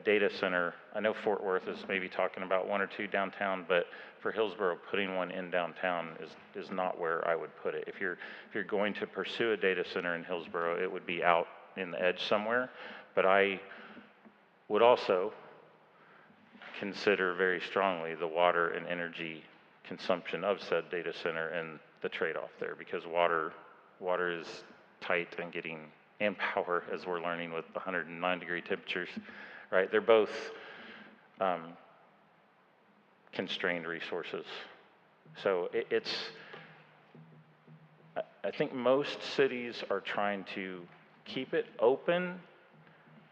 data center, I know Fort Worth is maybe talking about one or two downtown, but for Hillsborough, putting one in downtown is not where I would put it. If you're going to pursue a data center in Hillsborough, it would be out in the edge somewhere. But I would also consider very strongly the water and energy consumption of said data center and the trade-off there, because water is tight and power, as we're learning with 109-degree temperatures, right? They're both constrained resources. So I think most cities are trying to keep it open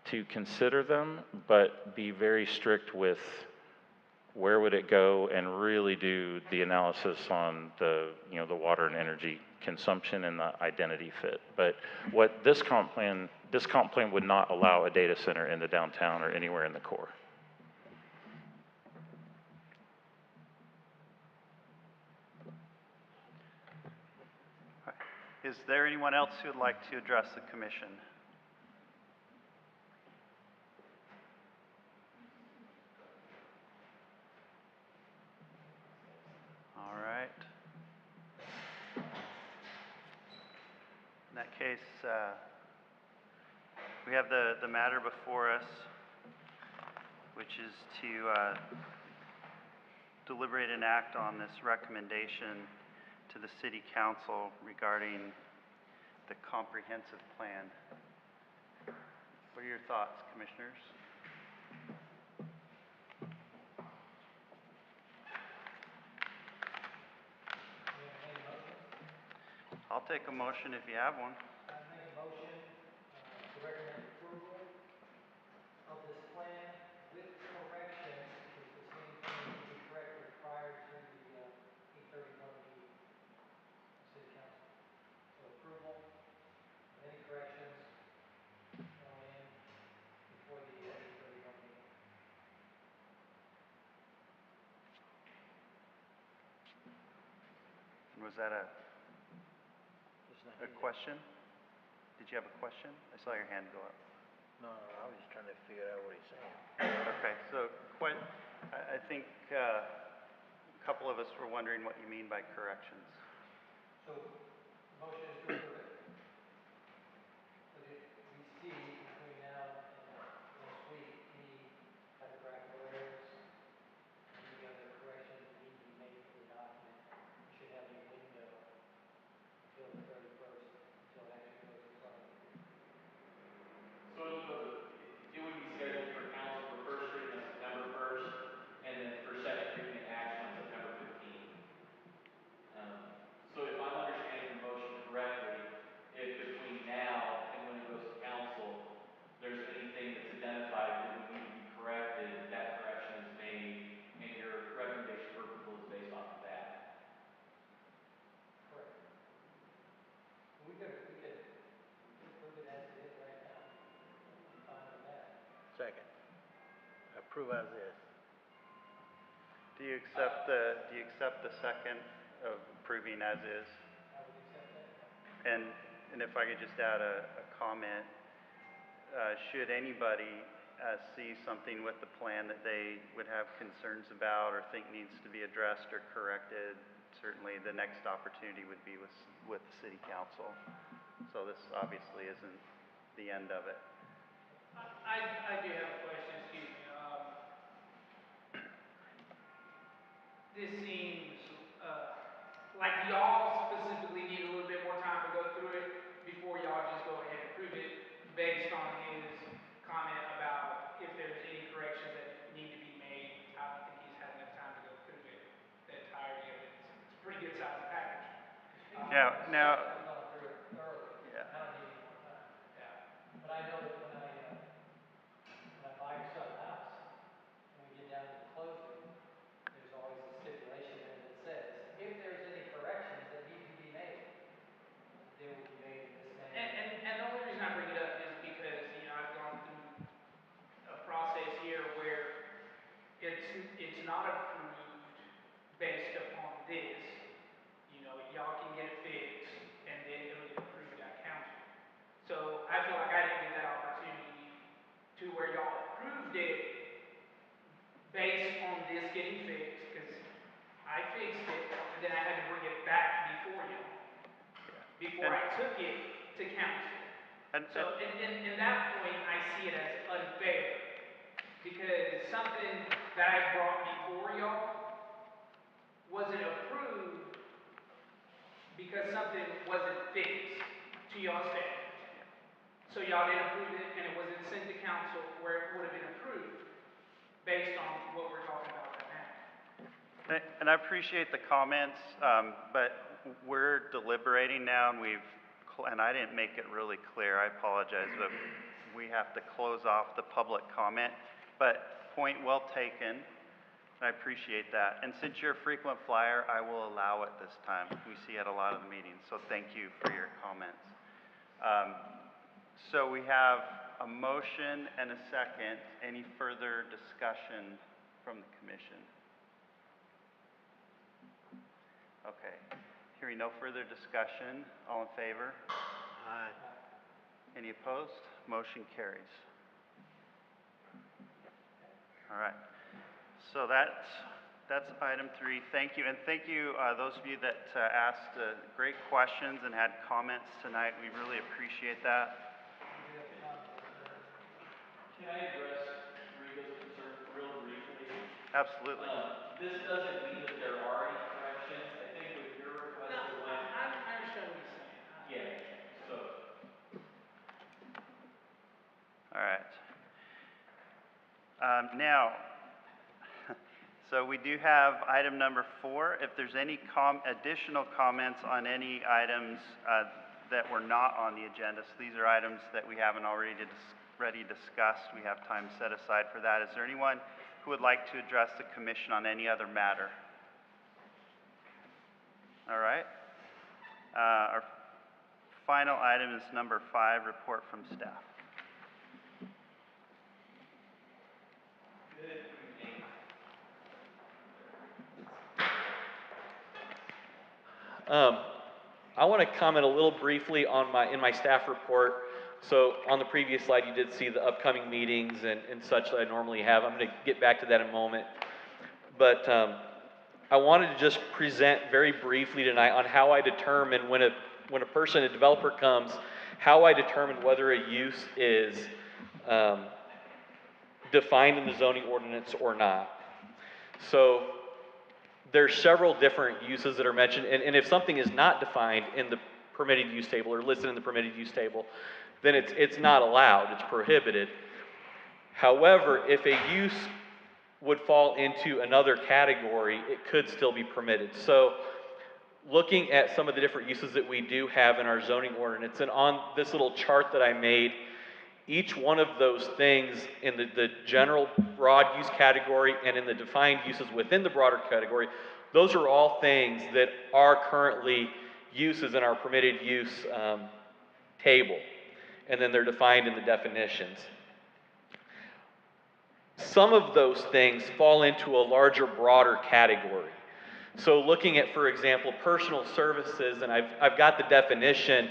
to consider them, but be very strict with where would it go and really do the analysis on the water and energy consumption and the identity fit. But what this comp plan would not allow a data center in the downtown or anywhere in the core. Is there anyone else who would like to address the commission? All right. In that case, we have the matter before us, which is to deliberate and act on this recommendation to the city council regarding the comprehensive plan. What are your thoughts, commissioners? I'll take a motion if you have one. I make a motion to recommend approval of this plan with corrections, because the same thing needs to be corrected prior to the 8:31 meeting of city council. So approval of any corrections going in before the 8:31 meeting. Was that a question? Did you have a question? I saw your hand go up. No, I was just trying to figure out what he's saying. Okay, so I think a couple of us were wondering what you mean by corrections. So, motion is to approve it. But if we see between now and next week any typographical errors, any other corrections that need to be made to the document, we should have a window until the 31st, until it actually goes in front of you. So approve as is. Do you accept the second of approving as is? And if I could just add a comment, should anybody see something with the plan that they would have concerns about or think needs to be addressed or corrected, certainly the next opportunity would be with the city council. So this obviously isn't the end of it. I do have a question, excuse me. This seems, like y'all specifically need a little bit more time to go through it before y'all just go ahead and approve it based on his comment about if there's any corrections that need to be made. I don't think he's had enough time to go through it, the entirety of it. It's a pretty good sized package. Now, I've gone through it thoroughly. Yeah. I don't need any more time. Yeah. But I know that when I buy or sell a house, and we get down to the closing, there's always a stipulation in it that says, if there's any corrections that need to be made, they will be made in this manner. And the only reason I bring it up is because, you know, I've gone through a process here where it's not approved based upon this. You know, y'all can get it fixed and then it'll get approved at council. So I feel like I didn't get that opportunity to where y'all approved it based on this getting fixed, because I fixed it and then I had to bring it back before y'all, before I took it to council. So in that point, I see it as unfair, because something that I brought before y'all wasn't approved because something wasn't fixed to y'all standards. So y'all didn't approve it and it wasn't sent to council where it would have been approved based on what we're talking about right now. and I appreciate the comments, but we're deliberating now, and and I didn't make it really clear, I apologize, but we have to close off the public comment. But point well taken, and I appreciate that. And since you're a frequent flyer, I will allow it this time. We see at a lot of the meetings, so thank you for your comments. So we have a motion and a second. Any further discussion from the commission? Okay. Hearing no further discussion, all in favor? Aye. Any opposed? Motion carries. All right. So that's item 3. Thank you. And thank you, those of you that asked great questions and had comments tonight. We really appreciate that. Can I address Rigo's concern real briefly? Absolutely. This doesn't mean that there are any corrections. I think with your request it went. I understand what you're saying. Yeah, so. All right. Now, so we do have item number 4. If there's any additional comments on any items that were not on the agenda, so these are items that we haven't already discussed, we have time set aside for that. Is there anyone who would like to address the commission on any other matter? All right. Our final item is number 5, report from staff. I want to comment a little briefly on in my staff report. So on the previous slide, you did see the upcoming meetings and such that I normally have. I'm going to get back to that in a moment. But I wanted to just present very briefly tonight on how I determine when a person, a developer comes, how I determine whether a use is defined in the zoning ordinance or not. So there's several different uses that are mentioned, and if something is not defined in the permitted use table or listed in the permitted use table, then it's not allowed, it's prohibited. However, if a use would fall into another category, it could still be permitted. So looking at some of the different uses that we do have in our zoning ordinance, and on this little chart that I made, each one of those things in the general broad use category and in the defined uses within the broader category, those are all things that are currently uses in our permitted use table. And then they're defined in the definitions. some of those things fall into a larger, broader category. So looking at, for example, personal services, and I've got the definition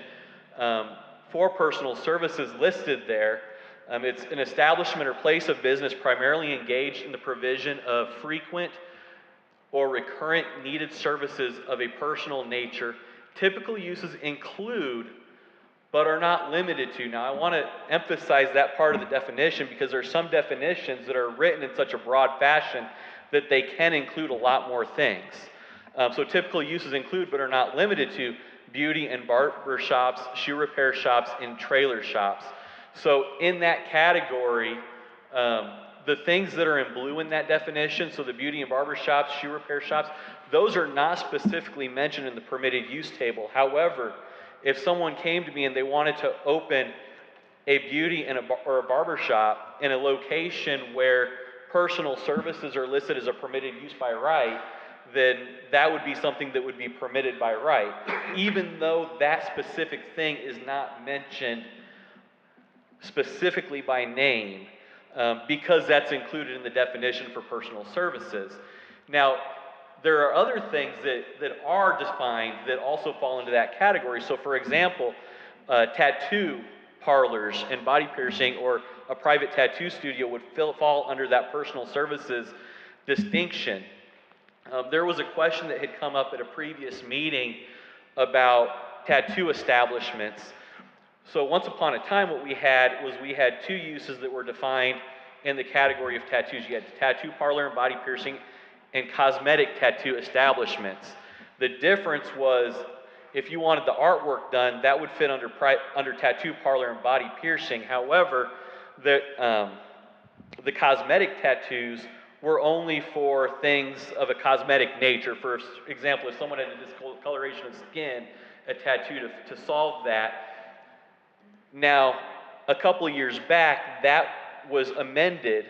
for personal services listed there. It's an establishment or place of business primarily engaged in the provision of frequent or recurrent needed services of a personal nature. Typical uses include, but are not limited to. Now, I want to emphasize that part of the definition because there are some definitions that are written in such a broad fashion that they can include a lot more things. So typical uses include, but are not limited to, beauty and barber shops, shoe repair shops, and trailer shops. So in that category, the things that are in blue in that definition, so the beauty and barber shops, shoe repair shops, those are not specifically mentioned in the permitted use table. However, if someone came to me and they wanted to open a beauty and or a barber shop in a location where personal services are listed as a permitted use by right, then that would be something that would be permitted by right, even though that specific thing is not mentioned specifically by name, because that's included in the definition for personal services. Now, there are other things that are defined that also fall into that category. So for example, tattoo parlors and body piercing or a private tattoo studio would fall under that personal services distinction. There was a question that had come up at a previous meeting about tattoo establishments. So once upon a time, what we had two uses that were defined in the category of tattoos. You had tattoo parlor and body piercing and cosmetic tattoo establishments. The difference was if you wanted the artwork done, that would fit under tattoo parlor and body piercing. However, the cosmetic tattoos were only for things of a cosmetic nature. For example, if someone had a discoloration of skin, a tattoo to solve that. Now, a couple of years back, that was amended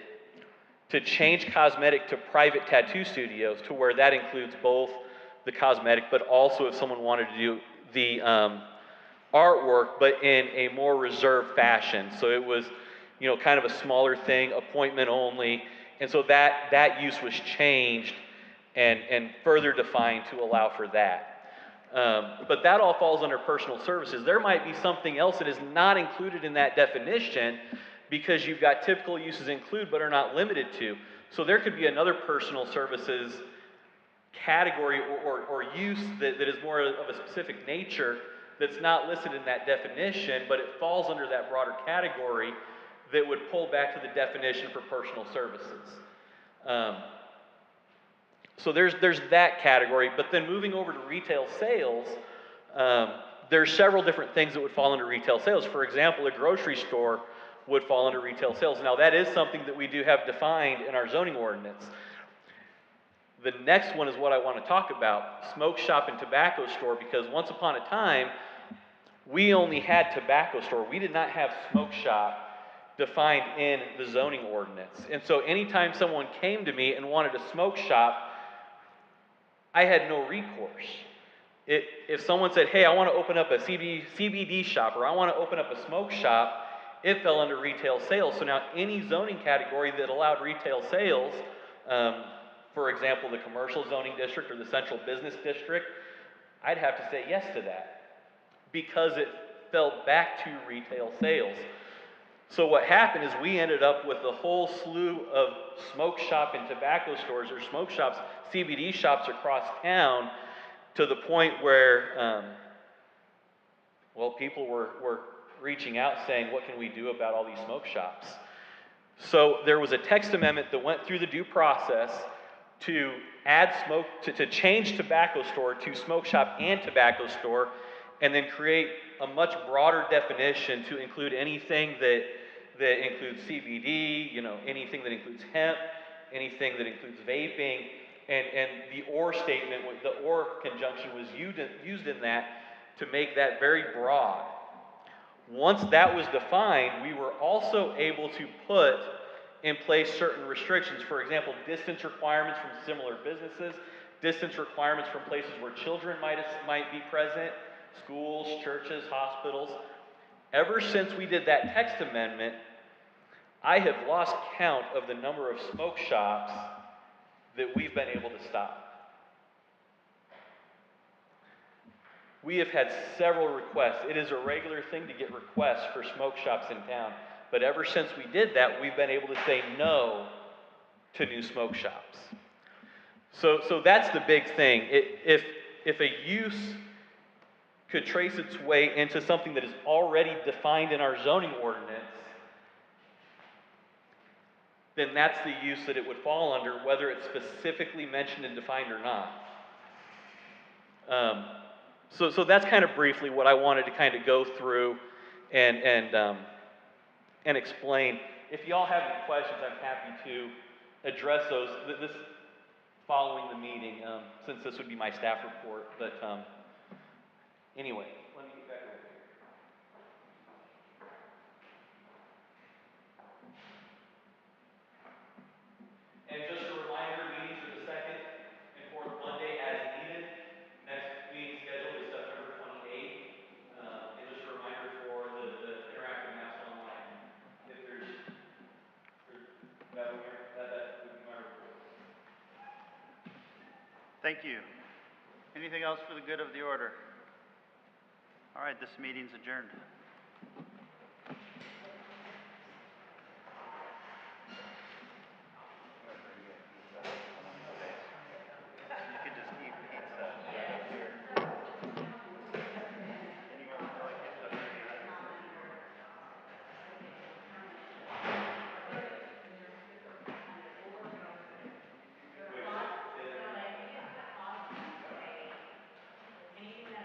to change cosmetic to private tattoo studios, to where that includes both the cosmetic, but also if someone wanted to do the artwork, but in a more reserved fashion. So it was, kind of a smaller thing, appointment only. And so that use was changed and further defined to allow for that. But that all falls under personal services. There might be something else that is not included in that definition because you've got typical uses include but are not limited to. So there could be another personal services category or use that is more of a specific nature that's not listed in that definition, but it falls under that broader category that would pull back to the definition for personal services. So there's that category, but then moving over to retail sales, there's several different things that would fall under retail sales. For example, a grocery store would fall under retail sales. Now that is something that we do have defined in our zoning ordinance. The next one is what I want to talk about, smoke shop and tobacco store, because once upon a time, we only had tobacco store. We did not have smoke shop defined in the zoning ordinance. And so anytime someone came to me and wanted a smoke shop, I had no recourse. If someone said, hey, I want to open up a CBD shop, or I want to open up a smoke shop, it fell under retail sales. So now any zoning category that allowed retail sales, for example, the commercial zoning district or the central business district, I'd have to say yes to that because it fell back to retail sales. So what happened is we ended up with a whole slew of smoke shop and tobacco stores or smoke shops, CBD shops across town, to the point where, people were reaching out saying, what can we do about all these smoke shops? So there was a text amendment that went through the due process to add to change tobacco store to smoke shop and tobacco store, and then create a much broader definition to include anything that includes CBD, anything that includes hemp, anything that includes vaping, and the or statement, the or conjunction was used in that to make that very broad. Once that was defined, we were also able to put in place certain restrictions. For example, distance requirements from similar businesses, distance requirements from places where children might be present, schools, churches, hospitals. Ever since we did that text amendment, I have lost count of the number of smoke shops that we've been able to stop. We have had several requests. It is a regular thing to get requests for smoke shops in town. But ever since we did that, we've been able to say no to new smoke shops. So that's the big thing. If a use could trace its way into something that is already defined in our zoning ordinance, then that's the use that it would fall under, whether it's specifically mentioned and defined or not. So that's kind of briefly what I wanted to kind of go through and explain. If y'all have any questions, I'm happy to address those this following the meeting, since this would be my staff report. But anyway, let me get back over here. And just a reminder, meetings are the second and fourth Monday as needed. Next meeting scheduled is September 28th. And just a reminder for the interactive maps online. If there's, that would be my report. Thank you. Anything else for the good of the order? All right, this meeting's adjourned.